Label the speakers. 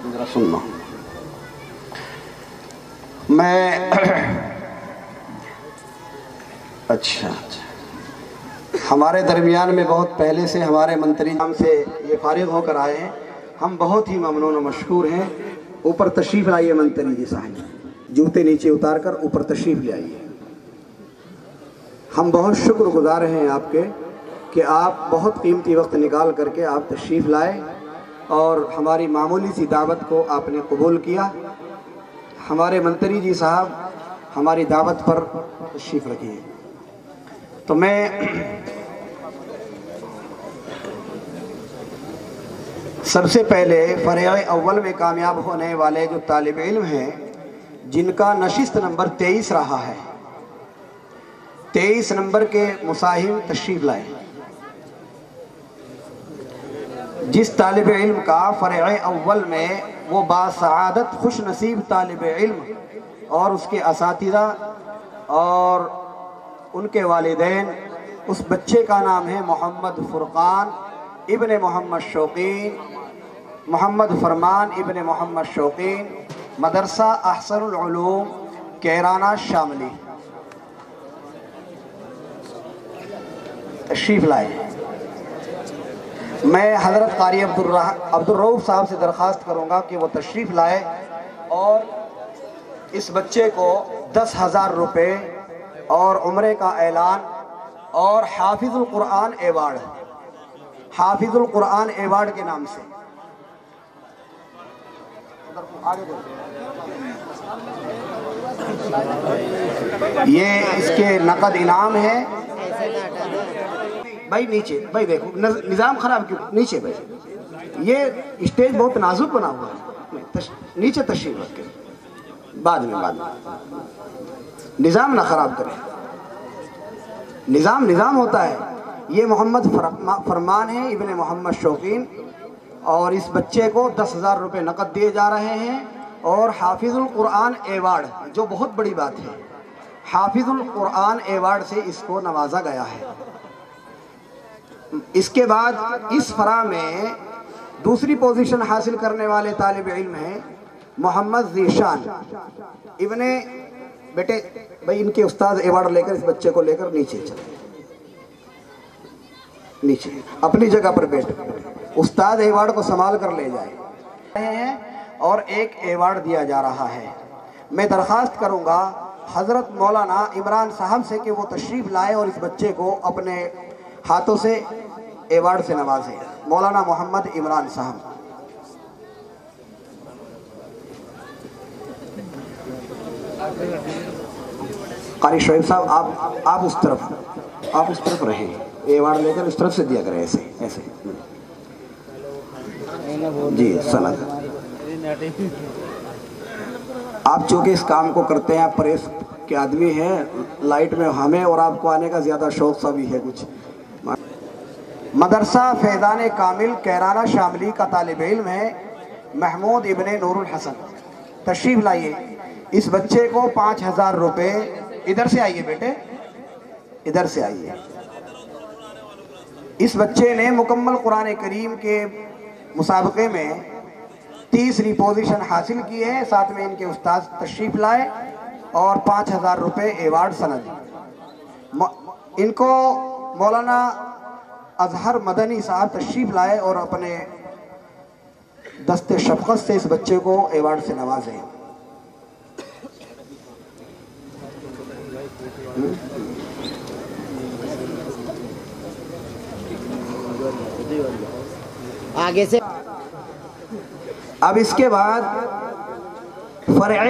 Speaker 1: تو ذرا سننا. میں اچھا ہمارے درمیان میں بہت پہلے سے ہمارے منتری نام سے یہ فارغ ہو کر آئے ہیں. ہم بہت ہی ممنون و مشکور ہیں. اوپر تشریف لائیے منتری جی صاحب, جوتے نیچے اتار کر اوپر تشریف لے آئیے. ہم بہت شکر گزار ہیں آپ کے کہ آپ بہت قیمتی وقت نکال کر کے آپ تشریف لائے اور ہماری معمولی سی دعوت کو آپ نے قبول کیا. ہمارے منتری جی صاحب ہماری دعوت پر تشریف رکھیے. تو میں سب سے پہلے فرع اول میں کامیاب ہونے والے جو طالب علم ہیں جن کا نشست نمبر 23 رہا ہے, 23 نمبر کے مساہم تشریف لائے. جس طالب علم کا فرع اول میں وہ باسعادت خوش نصیب طالب علم اور اس کے اساتذہ اور ان کے والدین, اس بچے کا نام ہے محمد فرقان ابن محمد شوقین, محمد فرمان ابن محمد شوقین, مدرسہ احسن العلوم کیرانہ شاملی. تشریف لائے. میں حضرت قاری عبدالرؤف صاحب سے درخواست کروں گا کہ وہ تشریف لائے اور اس بچے کو 10,000 روپے اور عمرے کا اعلان اور حافظ القرآن ایوارڈ, حافظ القرآن ایوارڈ کے نام سے یہ اس کے نقد انعام ہے. بھائی نیچے, بھائی دیکھو نظام خراب کیوں, نیچے بھائی, یہ اسٹیج بہت نازک بنا ہوا ہے, نیچے تشریف رکھ کے بعد میں نظام نہ خراب کریں. نظام ہوتا ہے. یہ محمد فرمان ہے ابن محمد شوقین اور اس بچے کو 10,000 روپے نقد دیے جا رہے ہیں اور حافظ القرآن ایوارڈ, جو بہت بڑی بات ہے, حافظ القرآن ایوارڈ سے اس کو نوازا گیا ہے. اس کے بعد اس فرع میں دوسری پوزیشن حاصل کرنے والے طالب علم ہیں محمد ذیشان ابن, بیٹے بھائی ان کے استاد ایوارڈ لے کر اس بچے کو لے کر نیچے چلے, نیچے اپنی جگہ پر بیٹھ, استاد ایوارڈ کو سنبھال کر لے جائے اور ایک ایوارڈ دیا جا رہا ہے. میں درخواست کروں گا حضرت مولانا عمران صاحب سے کہ وہ تشریف لائے اور اس بچے کو اپنے ہاتھوں سے ایوارڈ سے نوازے. مولانا محمد عمران صاحب. قاری شعیب صاحب آپ اس طرف رہیں, ایوارڈ لے کر اس طرف سے دیا کریں, ایسے جی سند. آپ چونکہ اس کام کو کرتے ہیں, آپ پریس کے آدمی ہیں, لائٹ میں ہمیں اور آپ کو آنے کا زیادہ شوق سا بھی ہے کچھ. مدرسہ فیضان کامل کیرانہ شاملی کا طالب علم ہے محمود ابن نور الحسن. تشریف لائیے. اس بچے کو 5,000 روپے, ادھر سے آئیے بیٹے, ادھر سے آئیے. اس بچے نے مکمل قرآن کریم کے مسابقے میں 30ویں پوزیشن حاصل کی ہے. ساتھ میں ان کے استاد تشریف لائے اور 5,000 روپے ایوارڈ سند. ان کو مولانا اظہر مدنی صاحب تشریف لائے اور اپنے دست شفقت سے اس بچے کو ایوارڈ سے نوازے.
Speaker 2: آگے سے
Speaker 1: اب اس کے بعد فرع